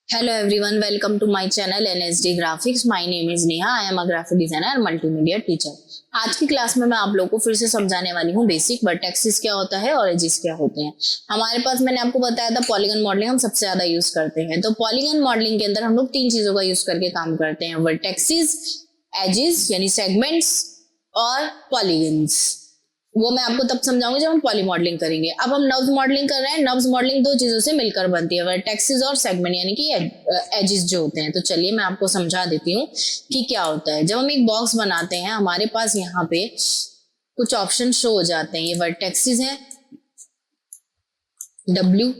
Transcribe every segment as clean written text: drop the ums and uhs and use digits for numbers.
Hello everyone, welcome to my channel NSD Graphics. My name is Neha. I am a graphic designer and multimedia teacher. आज की class में मैं आप लोगों को फिर से समझाने वाली हूँ बेसिक वर्टेक्सेस क्या होता है और एजेस क्या होते हैं। हमारे पास मैंने आपको बताया था पॉलीगन मॉडलिंग हम सबसे ज्यादा यूज करते हैं। तो पॉलीगन मॉडलिंग के अंदर हम लोग तीन चीजों का यूज करके काम करते हैं, वर्टेक्सेस, एजेस यानी सेगमेंट्स और पॉलीगन्स। वो मैं आपको तब समझाऊंगी जब हम पॉली मॉडलिंग करेंगे। अब हम नर्व्स मॉडलिंग कर रहे हैं। नर्व्स मॉडलिंग दो चीजों से मिलकर बनती है, वर्टेक्सेस और सेगमेंट यानी कि एजेस जो होते हैं। तो चलिए मैं आपको समझा देती हूँ कि क्या होता है। जब हम एक बॉक्स बनाते हैं हमारे पास यहाँ पे कुछ ऑप्शन शो हो जाते हैं। ये वर्टेक्सेस है W,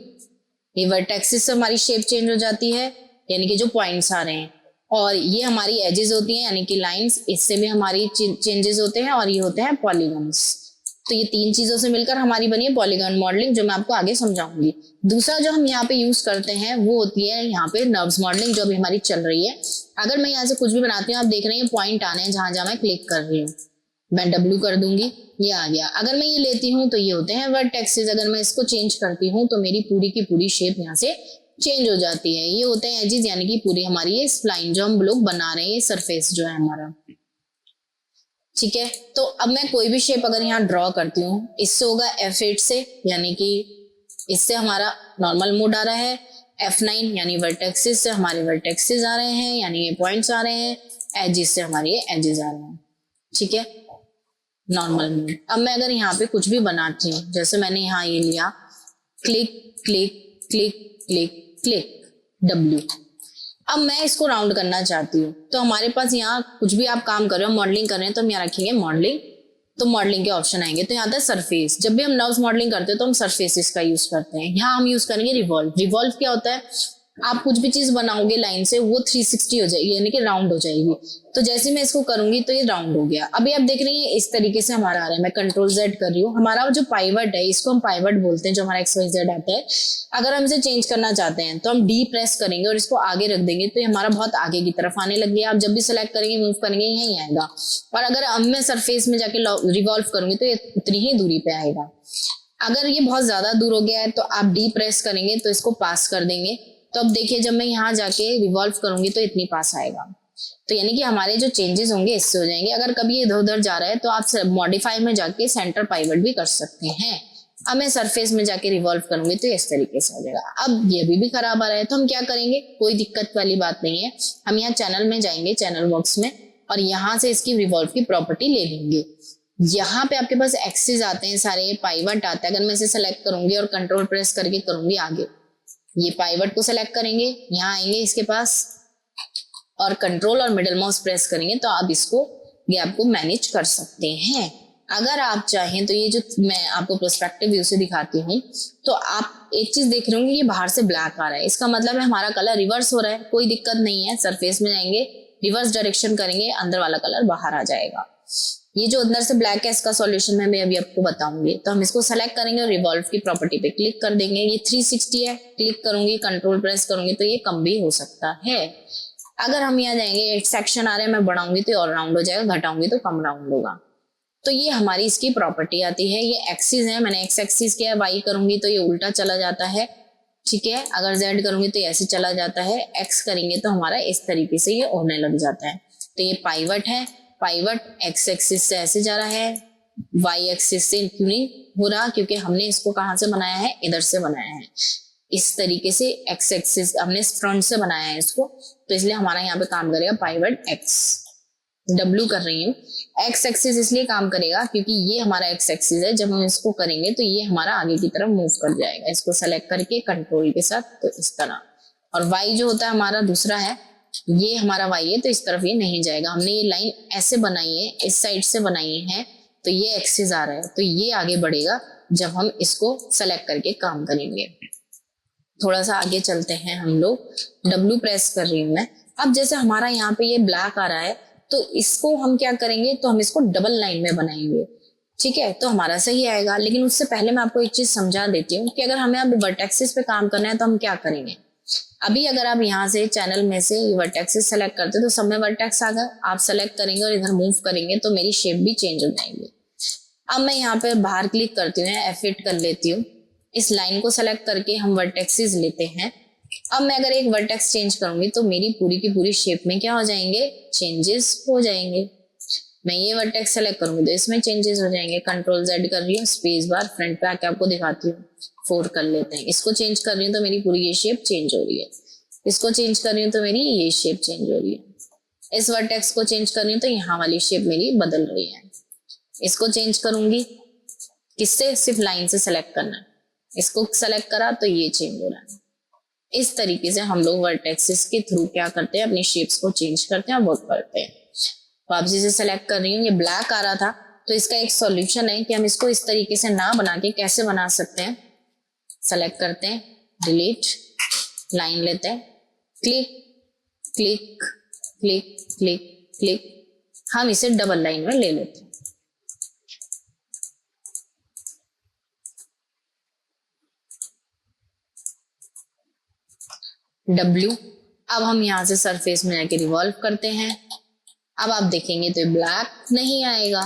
ये वर्टेक्सेस से हमारी शेप चेंज हो जाती है यानी कि जो पॉइंट्स आ रहे हैं, और ये हमारी एजेस होती हैं यानी कि लाइंस, इससे भी हमारी चेंजेस होते हैं, और ये होते हैं पॉलीगन्स। तो ये तीन चीजों से मिलकर हमारी बनी है पॉलीगन मॉडलिंग, जो मैं आपको आगे समझाऊंगी। दूसरा जो हम यहाँ पे यूज करते हैं वो होती है यहाँ पे नर्व्स मॉडलिंग, जो अभी हमारी चल रही है। अगर मैं यहाँ से कुछ भी बनाती हूँ, आप देख रहे हैं पॉइंट आने हैं जहां जहां मैं क्लिक कर रही हूँ। मैं W कर दूंगी, ये आ गया। अगर मैं ये लेती हूँ तो ये होते हैं वर्टेक्सेस। अगर मैं इसको चेंज करती हूँ तो मेरी पूरी की पूरी शेप यहाँ से चेंज हो जाती है। ये होते हैं एजेस यानी कि पूरी हमारी ये स्प्लाइन जो हम लोग बना रहे हैं, सरफेस जो है हमारा, ठीक है। तो अब मैं कोई भी शेप अगर यहाँ ड्रॉ करती हूँ, इससे होगा F8 से, यानी कि इससे हमारा नॉर्मल मोड आ रहा है। F9 यानी वर्टेक्सेस से हमारे वर्टेक्सेस आ रहे हैं यानी ये पॉइंट्स आ रहे हैं। एजेस से हमारे ये एजेस आ रहे हैं, ठीक है, नॉर्मल मोड। अब मैं अगर यहाँ पे कुछ भी बनाती हूँ, जैसे मैंने यहाँ ये लिया, click click click click click W। अब मैं इसको राउंड करना चाहती हूँ, तो हमारे पास यहाँ कुछ भी आप काम कर रहे हो, मॉडलिंग कर रहे हैं, तो हम यहाँ रखेंगे मॉडलिंग। तो मॉडलिंग के ऑप्शन आएंगे, तो यहाँ आता है सरफेस। जब भी हम नर्व्स मॉडलिंग करते हैं तो हम सरफेसेस का यूज करते हैं। यहाँ हम यूज करेंगे रिवॉल्व। रिवॉल्व क्या होता है, आप कुछ भी चीज बनाओगे लाइन से, वो 360 हो जाएगी यानी कि राउंड हो जाएगी। तो जैसे मैं इसको करूंगी तो ये राउंड हो गया। अभी आप देख रही हैं इस तरीके से हमारा आ रहा है। मैं कंट्रोल Z कर रही हूँ। हमारा जो पाइवट है, इसको हम पाइवट बोलते हैं, जो हमारा XYZ आता है। अगर हम इसे चेंज करना चाहते हैं तो हम D प्रेस करेंगे और इसको आगे रख देंगे, तो ये हमारा बहुत आगे की तरफ आने लग गया। आप जब भी सिलेक्ट करेंगे, मूव करेंगे, यही आएगा। और अगर अब मैं सरफेस में जाके रिवॉल्व करूंगी तो ये उतनी ही दूरी पे आएगा। अगर ये बहुत ज्यादा दूर हो गया है तो आप D प्रेस करेंगे तो इसको पास कर देंगे। तो अब देखिए जब मैं यहाँ जाके रिवॉल्व करूंगी तो इतनी पास आएगा। तो यानी कि हमारे जो चेंजेस होंगे इससे हो जाएंगे। अगर कभी इधर उधर जा रहा है तो आप मॉडिफाई में जाके सेंटर पाइवट भी कर सकते हैं। अब मैं सरफेस में जाके रिवॉल्व करूंगी तो इस तरीके से हो जाएगा। अब ये भी खराब आ रहा है तो हम क्या करेंगे, कोई दिक्कत वाली बात नहीं है। हम यहाँ चैनल में जाएंगे, चैनल बॉक्स में, और यहाँ से इसकी रिवॉल्व की प्रॉपर्टी ले लेंगे। यहाँ पे आपके पास एक्सिस आते हैं सारे, पाइवट आता है। अगर मैं इसे सेलेक्ट करूंगी और कंट्रोल प्रेस करके करूंगी आगे, ये पाइवट को सेलेक्ट करेंगे, यहाँ आएंगे इसके पास और कंट्रोल और मिडल माउस प्रेस करेंगे तो आप इसको गैप को मैनेज कर सकते हैं। अगर आप चाहें तो ये जो मैं आपको पर्सपेक्टिव व्यू से दिखाती हूँ, तो आप एक चीज देख रहे होंगे, ये बाहर से ब्लैक आ रहा है, इसका मतलब है हमारा कलर रिवर्स हो रहा है। कोई दिक्कत नहीं है, सरफेस में जाएंगे, रिवर्स डायरेक्शन करेंगे, अंदर वाला कलर बाहर आ जाएगा। ये जो अंदर से ब्लैक है, इसका सॉल्यूशन मैं अभी आपको बताऊंगी। तो हम इसको सेलेक्ट करेंगे और रिवॉल्व की प्रॉपर्टी पे क्लिक कर देंगे। ये 360 है, क्लिक करूंगी, कंट्रोल प्रेस करूंगी तो ये कम भी हो सकता है। अगर हम यहाँ जाएंगे, एक सेक्शन आ रहा है, मैं बढ़ाऊंगी तो और राउंड हो जाएगा, घटाऊंगी तो कम राउंड होगा। तो ये हमारी इसकी प्रॉपर्टी आती है। ये एक्सिस है, मैंने एक्स एक्सिस किया है, वाई करूंगी तो ये उल्टा चला जाता है, ठीक है। अगर जेड करूंगी तो ऐसे चला जाता है, एक्स करेंगे तो हमारा इस तरीके से ये होने लग जाता है। तो ये पाइवट है, पाइवट एक्स एक्सिस से ऐसे जा रहा है, वाई एक्सिस से क्यों नहीं हो रहा, क्योंकि हमने इसको कहां से बनाया है, इधर से बनाया है। इस तरीके से एक्स एक्सिस हमने फ्रंट से बनाया है इसको, तो इसलिए हमारा यहाँ पे काम करेगा पाइवट एक्स। W कर रही हूँ, एक्स एक्सिस इसलिए काम करेगा क्योंकि ये हमारा एक्स एक्सिस है। जब हम इसको करेंगे तो ये हमारा आगे की तरफ मूव कर जाएगा, इसको सेलेक्ट करके कंट्रोल के साथ, तो इस तरह। और वाई जो होता है हमारा दूसरा है, ये हमारा वाई है, तो इस तरफ ये नहीं जाएगा। हमने ये लाइन ऐसे बनाई है, इस साइड से बनाई है, तो ये एक्सिस आ रहा है, तो ये आगे बढ़ेगा जब हम इसको सेलेक्ट करके काम करेंगे। थोड़ा सा आगे चलते हैं हम लोग, W प्रेस कर रही हूँ मैं। अब जैसे हमारा यहाँ पे ये ब्लैक आ रहा है, तो इसको हम क्या करेंगे, तो हम इसको डबल लाइन में बनाएंगे, ठीक है, तो हमारा सही आएगा। लेकिन उससे पहले मैं आपको एक चीज समझा देती हूँ कि अगर हमें अब वर्टेक्सेस पे काम करना है तो हम क्या करेंगे। अभी अगर आप यहाँ से चैनल में से वर्टेक्सेस सेलेक्ट करते तो सब में वर्टेक्स आ गए, आप सेलेक्ट करेंगे और इधर मूव करेंगे तो मेरी शेप भी चेंज हो जाएंगी। अब मैं यहाँ पे बाहर क्लिक करती हूँ, F8 कर लेती हूँ, इस लाइन को सेलेक्ट करके हम वर्टेक्सेस लेते हैं, अब मैं अगर एक वर्टेक्स चेंज करूंगी तो मेरी पूरी की पूरी शेप में क्या हो जाएंगे, चेंजेस हो जाएंगे। मैं ये वर्टेक्स सेलेक्ट करूंगी तो इसमें चेंजेस हो जाएंगे। कंट्रोल Z कर रही हूँ, स्पेस बार, फ्रंट पे आके आपको दिखाती हूँ। 4 कर लेते हैं। इसको चेंज कर रही हूँ तो मेरी पूरी ये शेप चेंज हो रही है। इसको चेंज कर रही हूँ तो मेरी ये शेप चेंज हो रही है। इस वर्टेक्स को चेंज कर रही हूँ तो यहाँ वाली शेप मेरी बदल रही है। इसको चेंज करूंगी किससे, सिर्फ लाइन से सेलेक्ट करना है। इसको सेलेक्ट करा तो ये चेंज हो रहा है। इस तरीके से हम लोग वर्टेक्सेस के थ्रू क्या करते हैं, अपनी शेप्स को चेंज करते हैं और वर्क करते हैं। वापसी से सेलेक्ट कर रही हूँ, ये ब्लैक आ रहा था तो इसका एक सॉल्यूशन है कि हम इसको इस तरीके से ना बना के कैसे बना सकते हैं। सेलेक्ट करते हैं, डिलीट, लाइन लेते हैं, click click click click click, हम इसे डबल लाइन में ले लेते हैं। W, अब हम यहाँ से सरफेस में जाके रिवॉल्व करते हैं। अब आप देखेंगे तो ब्लैक नहीं आएगा,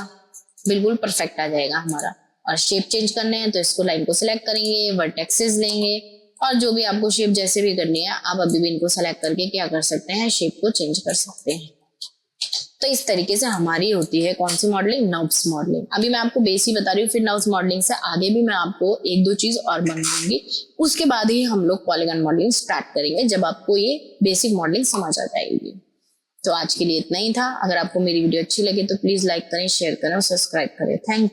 बिल्कुल परफेक्ट आ जाएगा हमारा। और शेप चेंज करने हैं तो इसको लाइन को सिलेक्ट करेंगे, वर्टेक्सेस लेंगे और जो भी आपको शेप जैसे भी करनी है आप अभी भी इनको सेलेक्ट करके क्या कर सकते हैं, शेप को चेंज कर सकते हैं। तो इस तरीके से हमारी होती है कौन सी मॉडलिंग, नर्व्स मॉडलिंग। अभी मैं आपको बेस ही बता रही हूँ, फिर नर्व्स मॉडलिंग से आगे भी मैं आपको एक दो चीज और बनवाऊंगी। उसके बाद ही हम लोग पॉलीगन मॉडलिंग स्टार्ट करेंगे, जब आपको ये बेसिक मॉडलिंग समझ आ जाएगी। तो आज के लिए इतना ही था। अगर आपको मेरी वीडियो अच्छी लगे तो प्लीज लाइक करें, शेयर करें और सब्सक्राइब करें। Thank you.